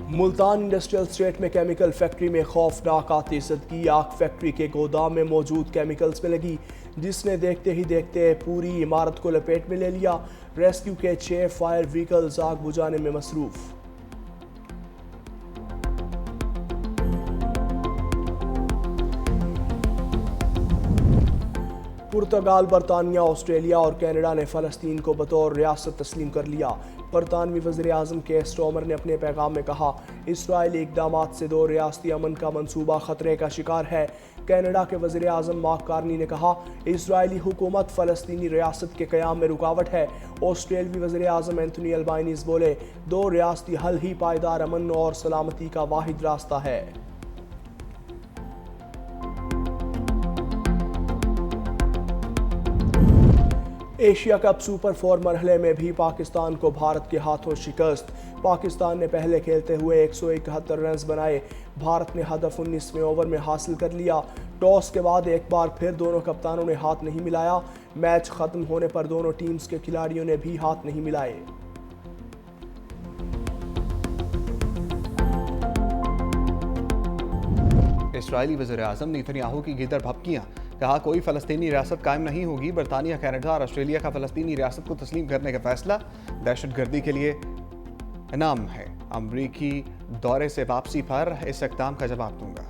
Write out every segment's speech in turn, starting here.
Multan industrial state में chemical factory में खौफनाक आतिशबाजी। आग फैक्ट्री के गोदाम में मौजूद केमिकल्स में लगी, जिसने देखते ही देखते पूरी इमारत को लपेट में ले लिया। रेस्क्यू के 6 फायर व्हीकल्स आग बुझाने में मसरूफ। पुर्तगाल, बरतानिया, ऑस्ट्रेलिया और कनाडा ने फ़लस्तीन को बतौर रियासत तस्लीम कर लिया। बरतानवी वज़ीर आज़म के स्टॉमर ने अपने पैगाम में कहा, इसराइली इक़दामात से 2 रियासती अमन का मंसूबा ख़तरे का शिकार है। कनाडा के वज़ीर आज़म मार्क कार्नी ने कहा, इसराइली हुकूमत फ़लस्तीनी रियासत के क़याम में रुकावट है। ऑस्ट्रेलवी वज़ीर आज़म एंथनी अल्बानीज़ बोले, 2 रियासती हल ही पायदार अमन और सलामती का वाहिद रास्ता है। एशिया कप सुपर 4 मरहले में भी पाकिस्तान को भारत के हाथों शिकस्त। पाकिस्तान ने पहले खेलते हुए 171 रन बनाए। भारत ने हदफ 19वें ओवर में हासिल कर लिया। टॉस के बाद एक बार फिर दोनों कप्तानों ने हाथ नहीं मिलाया। मैच खत्म होने पर दोनों टीम्स के खिलाड़ियों ने भी हाथ नहीं मिलाए। इसराइली वज़ीर आज़म नेतन्याहू की गिदर भपकियां, कहा कोई फ़लस्तीनी रियासत कायम नहीं होगी। बरतानिया, कनाडा और ऑस्ट्रेलिया का फ़लस्तीनी रियासत को तस्लीम करने का फैसला दहशतगर्दी के लिए इनाम है। अमरीकी दौरे से वापसी पर इस इक़दाम का जवाब दूंगा।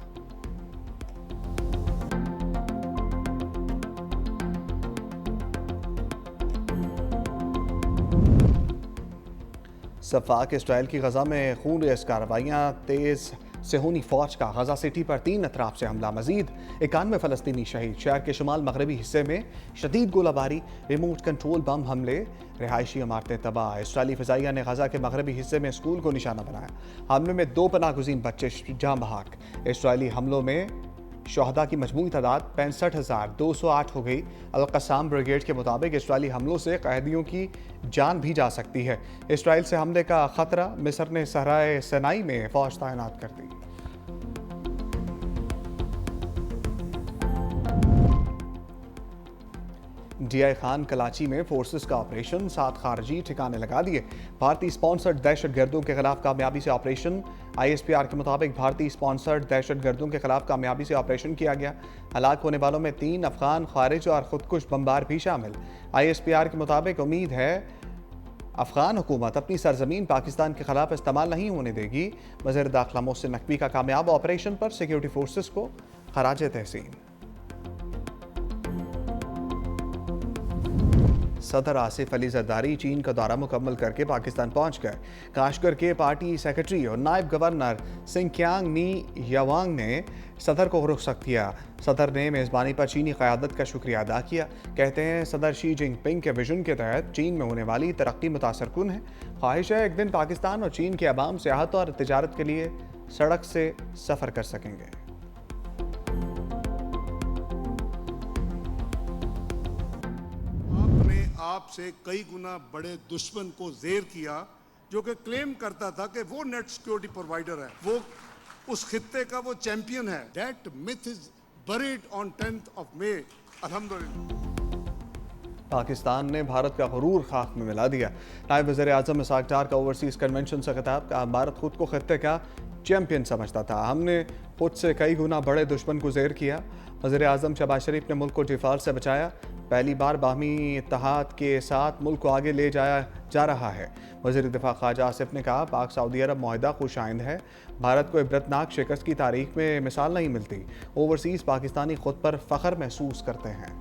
सफ़ाक इसराइल की गजा में खून रेज़ कार्रवाइयाँ तेज़। सेहूनी फौज का गजा सिटी पर 3 अतराफ से हमला। मजीद 91 फ़लस्तीनी शहीद। शहर के शुमाल मगरबी हिस्से में शदीद गोलाबारी, रिमोट कंट्रोल बम हमले, रिहायशी इमारतें तबाह। इसराइली फ़िज़ाइया ने गजा के मगरबी हिस्से में स्कूल को निशाना बनाया। हमले में 2 पनाहगुज़ीन बच्चे जाँ बहक। इसराइली हमलों में शहदा की मजमूई तादाद 65,208 हो गई। अल-क़स्साम ब्रिगेड के मुताबिक इसराइली हमलों से कैदियों की जान भी जा सकती है। इसराइल से हमले का खतरा। मिस्र ने सहराए सिनाई में फौज तैनात कर दी। DI खान कराची में फोर्सेस का ऑपरेशन, 7 खारजी ठिकाने लगा दिए। भारतीय स्पॉन्सर्ड दहशतगर्दों के खिलाफ कामयाबी से ऑपरेशन। ISPR के मुताबिक भारतीय स्पॉन्सर्ड दहशतगर्दों के खिलाफ कामयाबी से ऑपरेशन किया गया। हलाक होने वालों में 3 अफगान खारिज और खुदकुश बमबार भी शामिल। ISPR के मुताबिक उम्मीद है अफगान हुकूमत अपनी सरजमीन पाकिस्तान के खिलाफ इस्तेमाल नहीं होने देगी। वज़ीर दाखिला मोहसिन नकवी का कामयाब ऑपरेशन पर सिक्योरिटी फोर्सेस को खराज तहसीन। सदर आसिफ अली जरदारी चीन का दौरा मुकम्मल करके पाकिस्तान पहुंच गए। काशगर के पार्टी सेक्रेटरी और नायब गवर्नर सिंकियांग नी यावांग ने सदर को रुखसत किया। सदर ने मेज़बानी पर चीनी क़यादत का शुक्रिया अदा किया। कहते हैं सदर शी जिनपिंग के विजन के तहत चीन में होने वाली तरक्की मुतासरकुन है। ख्वाहिश है एक दिन पाकिस्तान और चीन के अवाम सियाहत और तिजारत के लिए सड़क से सफ़र कर सकेंगे। आपसे कई गुना बड़े दुश्मन को ज़ेर किया, जो कि क्लेम करता था कि वो नेट सिक्योरिटी प्रोवाइडर है, वो उस खित्ते का वो चैंपियन है। That myth is buried on 10th of May। अल्हम्दुलिल्लाह। पाकिस्तान ने भारत का गुरूर खाक में मिला दिया। नायब वज़ीर आज़म इसाक डार का ओवरसीज कन्वेंशन से खिताब का, भारत खुद को खित्ते का चैंपियन समझता था। हमने खुद से कई गुना बड़े दुश्मन को ज़ेर किया। वज़ीर आज़म शहबाज शरीफ ने मुल्क को डिफाल्ट से बचाया। पहली बार बाहमी इत्तेहाद के साथ मुल्क को आगे ले जाया जा रहा है। वज़ीर दिफा ख्वाजा आसिफ ने कहा, पाक सऊदी अरब मुआहिदा खुशाइंद है। भारत को इबरतनाक शिकस्त की तारीख में मिसाल नहीं मिलती। ओवरसीज़ पाकिस्तानी खुद पर फ़ख्र महसूस करते हैं।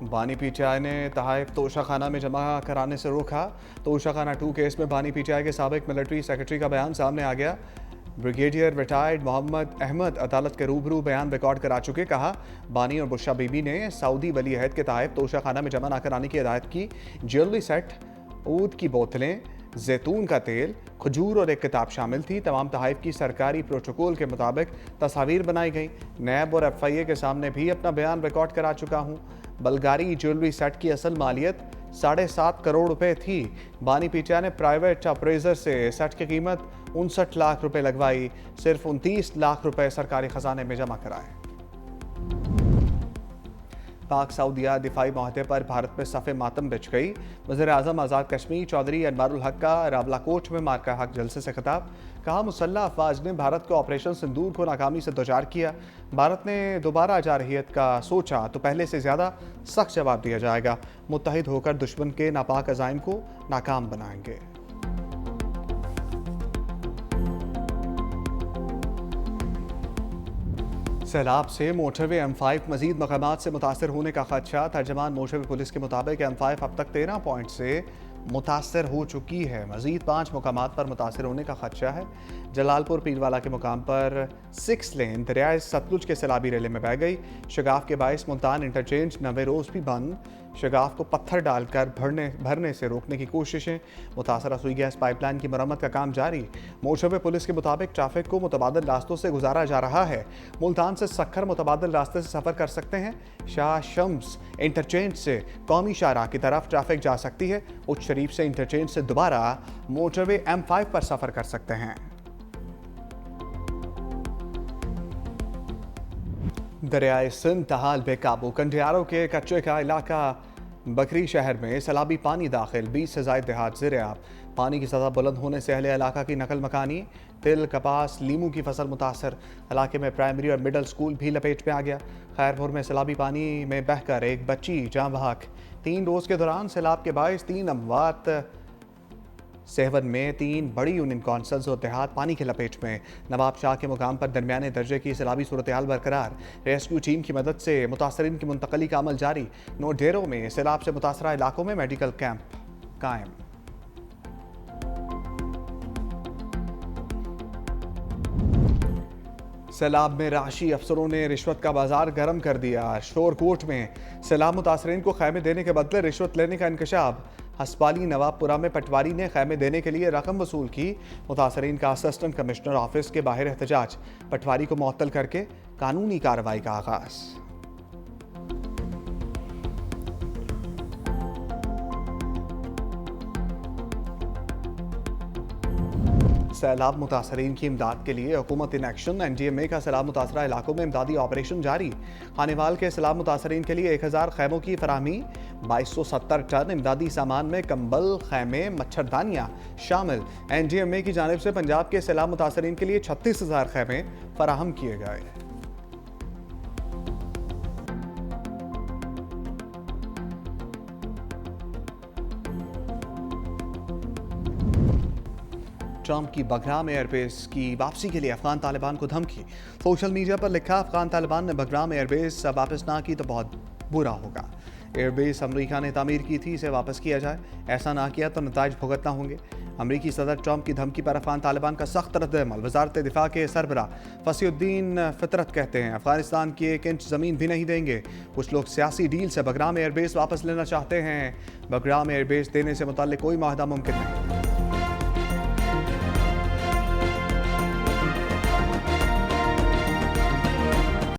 बानी PTI ने तहाइफ तोशाखाना में जमा कराने से रोका। तोशाखाना 2 केस में बानी PTI के साबिक मिलिट्री सेक्रेटरी का बयान सामने आ गया। ब्रिगेडियर रिटायर्ड मोहम्मद अहमद अदालत के रूबरू बयान रिकॉर्ड करा चुके। कहा, बानी और बुशा बीबी ने सऊदी वली अहद के तहाइफ तोशाखाना में जमा न कराने की हिदायत की। ज्वेलरी सेट, ऊद की बोतलें, जैतून का तेल, खजूर और एक किताब शामिल थी। तमाम तहाइफ की सरकारी प्रोटोकॉल के मुताबिक तस्वीर बनाई गई। नैब और FIA के सामने भी अपना बयान रिकॉर्ड करा चुका हूँ। बल्गारी ज्वेलरी सेट की असल मालियत 7.5 करोड़ रुपए थी। बानी PTI ने प्राइवेट अप्रेजर से सेट की कीमत 59 लाख रुपए लगवाई। सिर्फ 29 लाख रुपए सरकारी खजाने में जमा कराए। पाक सऊदिया दिफाई माहदे पर भारत में सफ़े मातम बिछ गई। वज़ीर-ए-आज़म आज़ाद कश्मीर चौधरी अनवारुल हक का रावलाकोट में मार्का हक जलसे से खिताब। कहा, मुसल्लह अफवाज ने भारत को ऑपरेशन सिंदूर को नाकामी से दोचार किया। भारत ने दोबारा जारहियत का सोचा तो पहले से ज़्यादा सख्त जवाब दिया जाएगा। मुत्तहिद होकर दुश्मन के नापाक अज़ाइम को नाकाम बनाएंगे। सैलाब से मोटरवे M5 मजीद मकामात से मुतासर होने का खदशा। तर्जमान मोटरवे पुलिस के मुताबिक M5 अब तक 13 पॉइंट से मुतासर हो चुकी है। मजीद 5 मकामात पर मुतासर होने का खदशा है। जलालपुर पीरवाला के मुकाम पर 6 लेन दरियाए सतलुज के सैलाबी रेले में बह गई। शगाफ के बायस मुल्तान इंटरचेंज 90 रोज़ भी बंद। शगाफ को पत्थर डालकर भरने से रोकने की कोशिशें। मुतासरा सुई गैस पाइपलाइन की मरम्मत का काम जारी। मोटरवे पुलिस के मुताबिक ट्रैफिक को मुतबादिल रास्तों से गुजारा जा रहा है। मुल्तान से सक्खर मुतबादिल रास्ते से सफ़र कर सकते हैं। शाह शम्स इंटरचेंज से कौमी शाहराह की तरफ ट्रैफिक जा सकती है। उच्च शरीफ से इंटरचेंज से दोबारा मोटरवे M5 पर सफ़र कर सकते हैं। दरियाए सिंध तहाल बेकाबू। कंडियारों के कच्चे का इलाका बकरी शहर में सैलाबी पानी दाखिल। 20 से ज़ायद देहात ज़ेर-ए-आब। पानी की सतह बुलंद होने से अहले इलाका की नकल मकानी। तिल, कपास, लीमू की फसल मुतासर। इलाके में प्राइमरी और मिडल स्कूल भी लपेट में आ गया। खैरपुर में सैलाबी पानी में बहकर एक बच्ची जाँ बहक। 3 रोज़ के दौरान सैलाब के बायस 3 अमवात। सेवन में 3 बड़ी यूनियन कौंसल्स और देहात पानी के लपेट में। नवाब शाह के मुकाम पर दरमियाने दर्जे की सैलाबी सूरत हाल बरकरार। रेस्क्यू टीम की मदद से मुतासरीन की मुंतकली का अमल जारी। 9 डेरों में सैलाब से मुतासरा इलाकों में मेडिकल कैंप कायम। सैलाब में राशि अफसरों ने रिश्वत का बाजार गर्म कर दिया। शोरकोट में सैलाब मुतासरीन को खैमे देने के बदले रिश्वत लेने का इंकशाफ। हस्पाली नवाबपुरा में पटवारी ने खैमे देने के लिए रकम वसूल की। मुतासरीन का असिस्टेंट कमिश्नर ऑफिस के बाहर एहतजाज। पटवारी को मुअत्तल करके कानूनी कार्रवाई का आगाज। सैलाब मुतासरीन की इमदाद के लिए हुकूमत इन एक्शन। NDMA का सैलाब मुतासरा इलाकों में इमदादी ऑपरेशन जारी। खानेवाल के सैलाब मुतासरीन के लिए 1000 खैमों की फराहमी। 2270 टन इमदादी सामान में कंबल, खैमे, मच्छरदानियाँ शामिल। NDMA की जानिब से पंजाब के सैलाब मुतासरीन के लिए 36,000 खैमे फराहम किए गए। ट्रंप की बगराम एयरबेस की वापसी के लिए अफगान तालिबान को धमकी। सोशल मीडिया पर लिखा, अफगान तालिबान ने बगराम एयरबेस वापस ना की तो बहुत बुरा होगा। एयरबेस अमेरिका ने तामीर की थी, इसे वापस किया जाए। ऐसा ना किया तो नताइज भुगतना होंगे। अमेरिकी सदर ट्रंप की धमकी पर अफगान तालिबान का सख्त रद्द-ए-अमल। वजारत दिफा के सरबराह फसीउद्दीन फितरत कहते हैं, अफगानिस्तान की 1 इंच ज़मीन भी नहीं देंगे। कुछ लोग सियासी डील से बगराम एयरबेस वापस लेना चाहते हैं। बगराम एयरबेस देने से मुताल्लिक कोई माहदा मुमकिन नहीं।